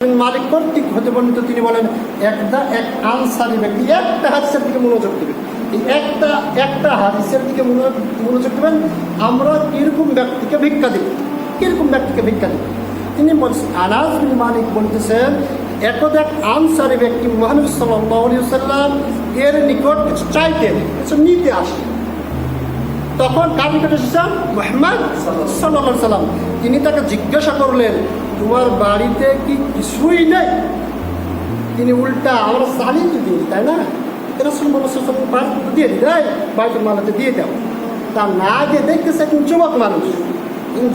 মালিক কর্তৃক হতে বর্ণিত, তিনি বলেন এক আনসারি ব্যক্তি একটা হাদিসের দিকে মনোযোগ দেবেন। এই একটা হাদিসের দিকে মনোযোগ দেবেন। আমরা কিরকম ব্যক্তিকে ভিক্ষা দেব, কিরকম ব্যক্তিকে ভিক্ষা দেব। তিনি বলছেন, আনাস বিন মালিক বলতেছেন, একদা এক আনসারি ব্যক্তি মুহাম্মদ সাল্লাল্লাহু আলাইহি ওয়াসাল্লাম এর নিকট কিছু চাইতেন, কিছু নিতে আসেন। তখন কার নিকট এসেছেন? মুহাম্মদ সাল্লাল্লাহু আলাইহি ওয়াসাল্লাম। তিনি তাকে জিজ্ঞাসা করলেন, তোমার বাড়িতে কি কিছুই নেই? তিনি উল্টা, আমরা চালিয়ে দিই তাই না, রাসূল দিয়ে দিই, বাইতুল মালতে দিয়ে দাও। তা না দিয়ে দেখতেছে একজন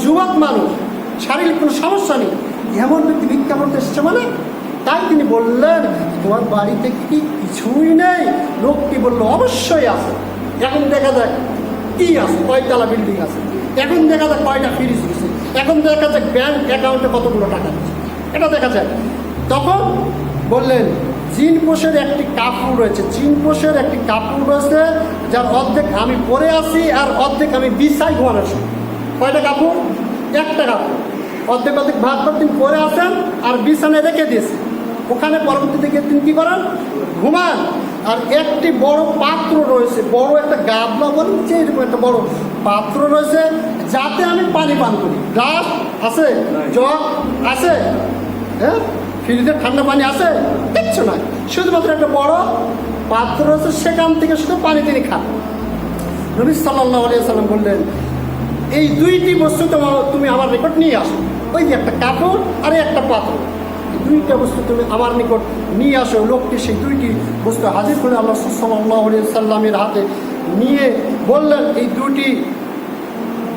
যুবক মানুষ, শারীরিক কোনো সমস্যা নেই, এমন ব্যক্তি ভিক্ষা করতে এসেছে মানে। তাই তিনি বললেন, তোমার বাড়িতে কি কিছুই নেই? লোকটি বলল, অবশ্যই আছে। এখন দেখা যাক কি আছে, কয়তলা বিল্ডিং আছে, এখন দেখা যাক কয়টা ফ্রিজ দিচ্ছে, এখন দেখা যাক ব্যাংক অ্যাকাউন্টে কতগুলো টাকা দিচ্ছে, এটা দেখা যায়। তখন বললেন, জিনপোষের একটি কাপড় রয়েছে, জিনপোষের একটি কাপড় রয়েছে, যার অর্ধেক আমি পরে আসি আর অর্ধেক আমি বিছাই ঘুমানোর সময়। কয়টা কাপড়? একটা কাপড়, অর্ধেক ভাগ করে তিনি পরে আসেন আর বিছানায় রেখে দিয়েছে। ওখানে পরবর্তীতে গিয়ে তিনি কী করেন? ঘুমান। আর একটি বড় পাত্র রয়েছে, বড় একটা গাবলা বলছে, এরকম একটা বড় পাত্র রয়েছে, যাতে আমি পানি পান করি। গ্লাস আছে, জগ আছে, হ্যাঁ, ফ্রিজে ঠান্ডা পানি আছে, কিচ্ছু নাই, শুধুমাত্র একটা বড় পাত্র রয়েছে, সেখান থেকে শুধু পানি তিনি খান। নবী সাল্লাল্লাহু আলাইহি ওয়াসাল্লাম বললেন, এই দুইটি বস্তু তুমি আমার নিকট নিয়ে আসো। ওই যে একটা কাপড় আর একটা পাত্র, দুইটা বস্তু তুমি আমার নিকট নিয়ে আসো। লোকটি সেই দুইটি বস্তু হাজির করে আল্লাহ সাল্লাল্লাহু আলাইহি ওয়াসাল্লামের হাতে নিয়ে বললেন, এই দুটি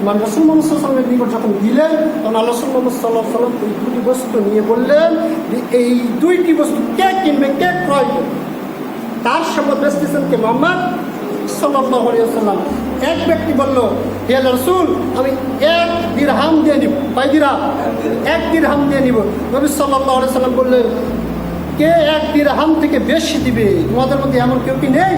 মানে রাসূল মুহাম্মদ সাল্লাল্লাহু আলাইহি ওয়াসাল্লামের নিকট যখন দিলেন, তখন আল্লাহ রাসূল মুহাম্মদ সাল্লাল্লাহু আলাইহি ওয়াসাল্লাম এই দুটি বস্তু নিয়ে বললেন যে এই দুইটি বস্তু কে কিনবে, কে ক্রয় করবে? তার সম্পদ বেচতেছেন কে? মুহাম্মদ সাল্লাল্লাহু আলাইহি ওয়াসাল্লাম। এক ব্যক্তি বলল, হে আল্লাহর রাসূল, আমি 1 দিরহাম দিয়ে নিব। কয় দিরহাম? 1 দিরহাম দিয়ে নিব। নবী সাল্লাল্লাহু আলাইহি ওয়াসাল্লাম বললেন, কে 1 দিরহাম থেকে বেশি দিবে? তোমাদের মধ্যে এমন কেউ কি নেই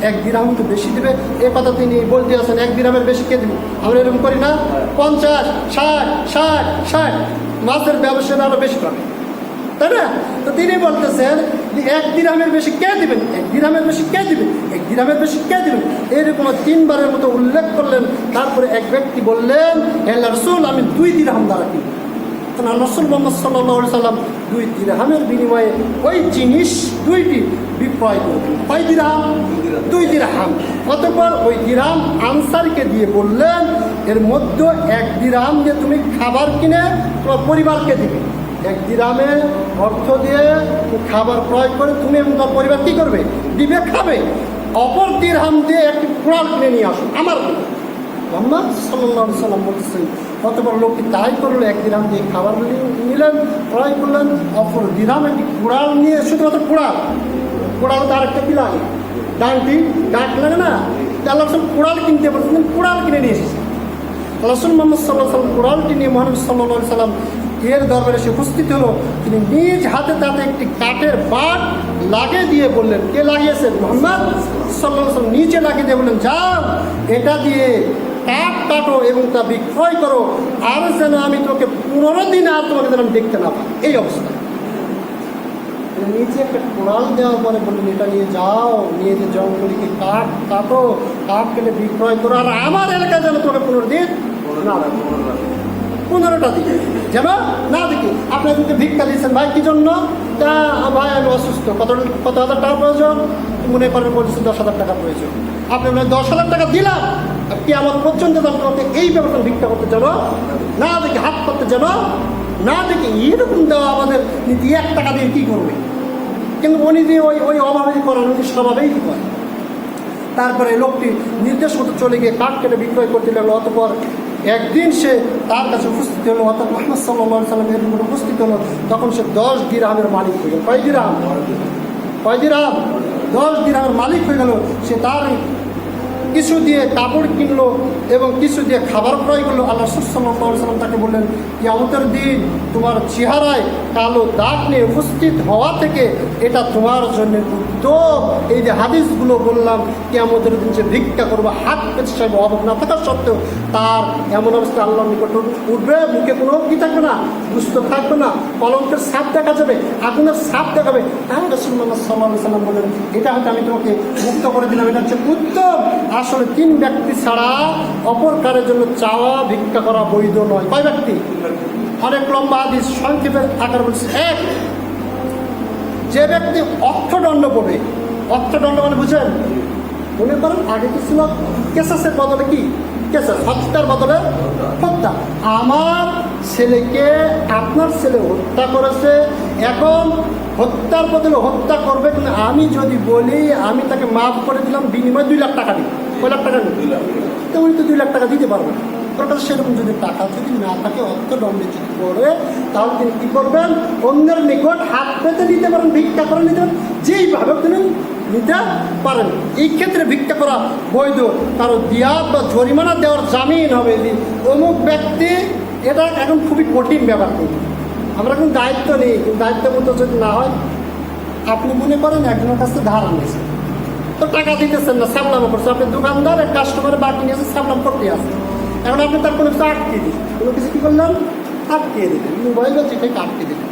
1 দিরহাম তো বেশি দিবে? এ কথা তিনি বলতে আছেন, 1 দিরহামের বেশি কে দিবে? আমরা এরকম করি না? 50, 60 মাছের ব্যবসাটা আরো বেশি পাবে, তাই না? তো তিনি বলতেছেন যে 1 দিরহামের বেশি কে দিবেন, 1 দিরহামের বেশি কে দিবেন, 1 দিরহামের বেশি কে দিবেন, এরকম 3 বারের মতো উল্লেখ করলেন। তারপরে এক ব্যক্তি বললেন, হে আল্লাহর রাসূল, আমি 2 দিরহাম দ্বারা কিনব। তখন রাসূল মুহাম্মদ সাল্লাল্লাহু আলাইহি ওয়াসাল্লাম 2 দিরহামের বিনিময়ে ওই জিনিস দুইটি বিক্রয় করলেন। কয় দিরহাম? 2 দিরহাম। অতঃপর ওই দিরহাম আনসারকে দিয়ে বললেন, এর মধ্যে 1 দিরহাম দিয়ে তুমি খাবার কিনে তোমার পরিবারকে দিবে। 1 দিরহামে অর্থ দিয়ে খাবার ক্রয় করে তুমি এবং তোমার পরিবার কী করবে? দিবে, খাবে। অপর দিরহাম দিয়ে একটি কুড়াল কিনে নিয়ে আসো আমার। মুহাম্মদ সাল্লাল্লাহু আলাইহি ওয়াসাল্লাম বলতেছেন, অতঃপর লোকটি তাই করলো, 1 দিরহাম দিয়ে খাবার নিলেন, ক্রয় করলেন। অপর দিরহাম একটি কুড়াল নিয়ে, শুধুমাত্র কুড়াল তার একটা কি লাগে? ডান্টি, ডাক লাগে না? আল্লাহ রাসূল কুড়াল কিনতে বলছেন, কুড়াল কিনে নিয়ে এসেছে। রাসূল মুহাম্মদ সাল্লাল্লাহু আলাইহি ওয়াসাল্লাম কুড়ালটি নিয়ে মুহাম্মদ সাল্লাল্লাহু আলাইহি ওয়াসাল্লাম এর দরবারে এসে উপস্থিত হলো। তিনি নিজ হাতে তাতে একটি কাঠের বাট লাগিয়ে দিয়ে বললেন, কে লাগিয়েছেন? মুহাম্মদ সাল্লাল্লাহু আলাইহি ওয়াসাল্লাম নিচে লাগিয়ে দিয়ে বললেন, যাও এটা দিয়ে কাঠ কাটো এবং তা বিক্রয় করো, আর যেন আমি তোকে 15 দিন আর তোমাকে যেন আমি দেখতে না পাই। এই অবস্থা। নিচে একটা কোড়াল দেওয়ার পরে বললেন, এটা নিয়ে যাও, নিয়ে যে জঙ্গলিকে কাঠ কাটো, কাঠ কেটে বিক্রয় করো, আর আমার এলাকায় যেন তোকে 15 দিন না, 15টা দিকে যেন না দেখি। আপনি যদি ভিক্ষা দিয়েছেন, ভাই কী জন্য? তা ভাই আমি অসুস্থ, কত হাজার টাকা প্রয়োজন? মনে করেন বলছে 10,000 টাকা প্রয়োজন। আপনি 10,000 টাকা দিলাম, কি আমার পর্যন্ত দাম করতে এই ব্যবস্থা ভিক্ষা করতে যেন না দেখি, হাত করতে যেন না দেখি। এরকম দেওয়া আমাদের নীতি। 1 টাকা দিয়ে কী করবে? কিন্তু উনি যে ওই অভাবেই করেন, উনি স্বভাবেই করে। তারপরে লোকটি নির্দেশ মতো চলে গিয়ে কাঠ কেটে বিক্রয় করতে লাগলো। অতঃপর একদিন সে তার কাছে উপস্থিত হলো, অর্থাৎ মুহাম্মদ সাল্লাল্লাহু আলাইহি ওয়াসাল্লাম এর নিকট উপস্থিত হলো। তখন সে 10 দিরহামের মালিক হয়ে গেল। কয় দিরহাম? 10 দিরহামের মালিক হয়ে গেল। সে তার কিছু দিয়ে কাপড় কিনলো এবং কিছু দিয়ে খাবার ক্রয় করলো। আল্লাহ সাল্লাল্লাহু আলাইহি ওয়াসাল্লাম তাকে বললেন, কিয়ামতের দিন তোমার চেহারায় কালো দাগ নিয়ে উপস্থিত হওয়া থেকে এটা তোমার জন্য উত্তম। এই যে হাদিসগুলো বললাম, কিয়ামতের দিন যে ভিক্ষা করবো হাত পেছে সাহেব অভাব না থাকার সত্ত্বেও তার এমন অবস্থা আল্লাহর নিকট উঠবে, মুখে কোনো কি থাকবে না, গুস্ত থাকবে না, কলঙ্কের ছাপ দেখা যাবে, আগুনের ছাপ দেখাবে। তাই রাসূলুল্লাহ সাল্লাল্লাহু আলাইহি ওয়াসাল্লাম বলেন, এটা হয়তো আমি তোমাকে মুক্ত করে দিলাম, এটা হচ্ছে উত্তম। আসলে 3 ব্যক্তি ছাড়া অপর কারের জন্য চাওয়া ভিক্ষা করা বৈধ নয়। কয় ব্যক্তি? অনেক লম্বা হাদিস, সংক্ষেপের আকার বলছে। 1, যে ব্যক্তি অর্থদণ্ড পাবে। অর্থদণ্ড মানে বুঝেন? মনে করেন আগে কি ছিল, কেসাসের বদলে কি, কেসাস, হত্যার বদলে হত্যা। আমার ছেলেকে আপনার ছেলে হত্যা করেছে, এখন হত্যার বদলে হত্যা করবে, কিন্তু আমি যদি বলি আমি তাকে মাফ করে দিলাম, বিনিময়ে 2 লাখ টাকা দিই। কয় লাখ টাকা দিই? তো উনি তো 2 লাখ টাকা দিতে পারবেন। ওর কাছে সেরকম যদি টাকা যদি না থাকে, অর্থদণ্ডে যদি পড়ে, তাহলে তিনি কী করবেন? অন্যের নিকট হাত পেতে নিতে পারেন, ভিক্ষা করে নিতে পারেন, যেইভাবে তিনি নিতে পারেন। এই ক্ষেত্রে ভিক্ষা করা বৈধ। কারো দিয়াত বা জরিমানা দেওয়ার জামিন হবে যে অমুক ব্যক্তি, এটা এখন খুবই কঠিন ব্যাপার। কিন্তু আমরা কিন্তু দায়িত্ব নেই, কিন্তু দায়িত্ব মতো যদি না হয়, আপনি মনে করেন একজনের কাছে ধার নিয়েছে, তো টাকা দিতেছেন না, সাবলাম করছে, আপনি দোকানদার এক কাস্টমারের বাকি নিয়েছে, সাবলাম করতে আসছে, এখন আপনি তার কোনো কিছু আটকে দিন, কোনো কিছু কী করলেন, আটকে দিলেন, মোবাইল বা চিঠিকে আটকে দিলেন।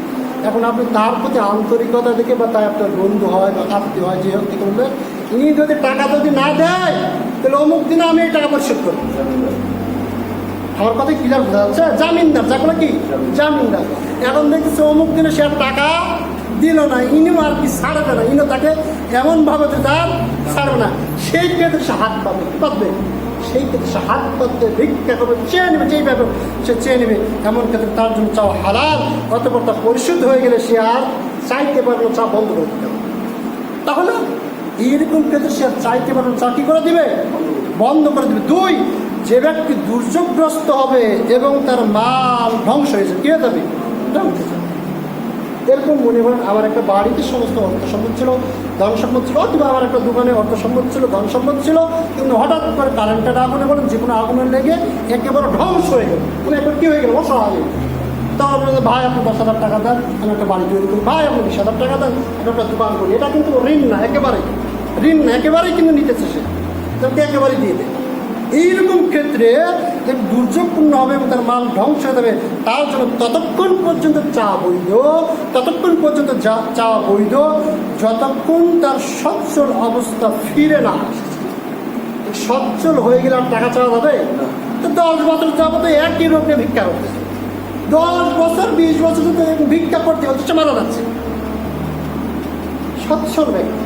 এখন আপনি তার প্রতি আন্তরিকতা দেখে, বা তাই আপনার বন্ধু হয় বা আত্মীয় হয়, যে হোক, কী করবেন, ইনি যদি টাকা যদি না দেয়, তাহলে অমুক দিনে আমি এই টাকা পরিশোধ করব। আমার কথা ক্লিয়ার বোঝা যাচ্ছে? জামিনদার, যাকে কি জামিনদার। এখন দেখছি অমুক দিনে সে আর টাকা দিল না, ইনিও আর কি ছাড়বে না, ইনিও তাকে এমনভাবে তার ছাড়বে না, সেই ক্ষেত্রে সে হাত পাতবে, সেই ক্ষেত্রে সে হাত পাতবে, ভিক্ষা করবে, চেয়ে নেবে, যেইভাবে সে চেয়ে নেবে, এমন ক্ষেত্রে তার জন্য চাওয়া হালাল। অতঃপর তা পরিশুদ্ধ হয়ে গেলে সে আর চাইতে পারবে না, চা বন্ধ করে দিতে হবে। তাহলে এইরকম ক্ষেত্রে সে আর চাইতে পারবে না, চা কী করে দিবে? বন্ধ করে দেবে। 2, যে ব্যক্তি দুর্যোগগ্রস্ত হবে এবং তার মাল ধ্বংস হয়েছে, কী হয়ে যাবে? ধ্বংস হয়ে যাবে। এরকম মনে করেন আমার একটা বাড়িতে সমস্ত অর্থ সম্পদ ছিল, ধন সম্পদ ছিল, অথবা আমার একটা দোকানে অর্থ সম্পদ ছিল, ধন সম্পদ ছিল, কিন্তু হঠাৎ করে কারেন্টের আগুনে বলেন, যে কোনো আগুনের লেগে একেবারে ধ্বংস হয়ে গেল, মানে একবার কী হয়ে গেল, অসহায়। তাহলে ভাই আপনি 10,000 টাকা দেন, আমি একটা বাড়ি তৈরি করি, ভাই আপনি 20,000 টাকা দেন, আমি একটা দোকান করি। এটা কিন্তু ঋণ না, একেবারেই ঋণ না, একেবারেই কিন্তু নিতেছে সে, তাকে একেবারেই দিয়ে দেয়। এইরকম ক্ষেত্রে দুর্যোগপূর্ণ হবে এবং তার মাল ধ্বংস হয়ে যাবে, তার জন্য ততক্ষণ পর্যন্ত চাওয়া বৈধ, ততক্ষণ পর্যন্ত চাওয়া বৈধ যতক্ষণ তার সচ্ছল অবস্থা ফিরে না আসে। সচ্ছল হয়ে গেলে আর টাকা চাওয়া যাবে? তো 10 বছর যাবো একই রোগে ভিক্ষা করতেছে, 10 বছর 20 বছর ভিক্ষা করতে হচ্ছে, মারা যাচ্ছে। সচ্ছল ব্যক্তি,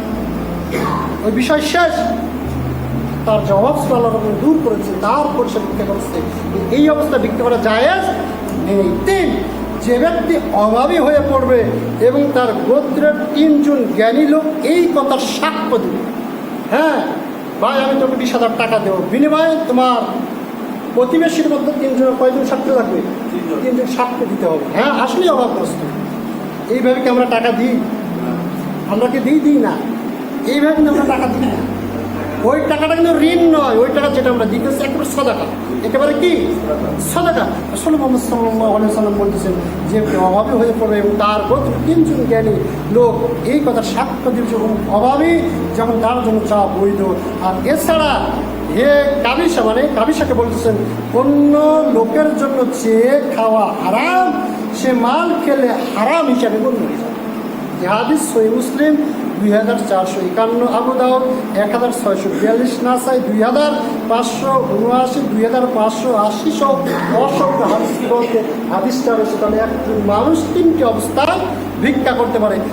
ওই বিষয় শেষ, তার জবাব আল্লাহ দূর করেছে, তারপর সে ভিক্ষা করছে। এই অবস্থা ভিক্ষা করা জায়েজ নেই। 3, যে ব্যক্তি অভাবী হয়ে পড়বে এবং তার গোত্রের 3 জন জ্ঞানী লোক এই কথার সাক্ষ্য দেবে, হ্যাঁ ভাই আমি তোকে 20,000 টাকা দেবো, বিনিময়ে তোমার প্রতিবেশীর মধ্যে 3 জনের কয়জন সাক্ষ্য লাগবে? 3 জন সাক্ষ্য দিতে হবে। হ্যাঁ আসলেই অভাবগ্রস্ত। এইভাবে কি আমরা টাকা দিই? আমরা কি দিই না? এইভাবে কিন্তু আমরা টাকা দিই না। ওই টাকাটা কিন্তু ঋণ নয়, ওই টাকা যেটা আমরা দিতেছি একেবারে সাদাকা, একেবারে কি সাদাকা। রাসূল মুহাম্মদ সাল্লাল্লাহু আলাইহি ওয়াসাল্লাম বলতেছেন, যে অভাবী হয়ে পড়বে এবং তার গোত্রের 3 জন জ্ঞানী লোক এই কথা সাক্ষ্য দিচ্ছে, এবং অভাবী যখন তার জন্য চাওয়া বৈধ। আর এছাড়া হে কাবিসা, মানে কাবিসাকে বলতেছেন, অন্য লোকের জন্য চেয়ে খাওয়া হারাম, সে মাল খেলে হারাম হিসাবে গণ্য হয়ে যায়। হাদিস সহিহ মুসলিম 2451, আবু দাউদ 1642, নাসাই 2579, 2580 সহ অসংখ্য হাদিস বলতে হাদিসটা রয়েছে। তাহলে একজন মানুষ 3টি অবস্থায় ভিক্ষা করতে পারে।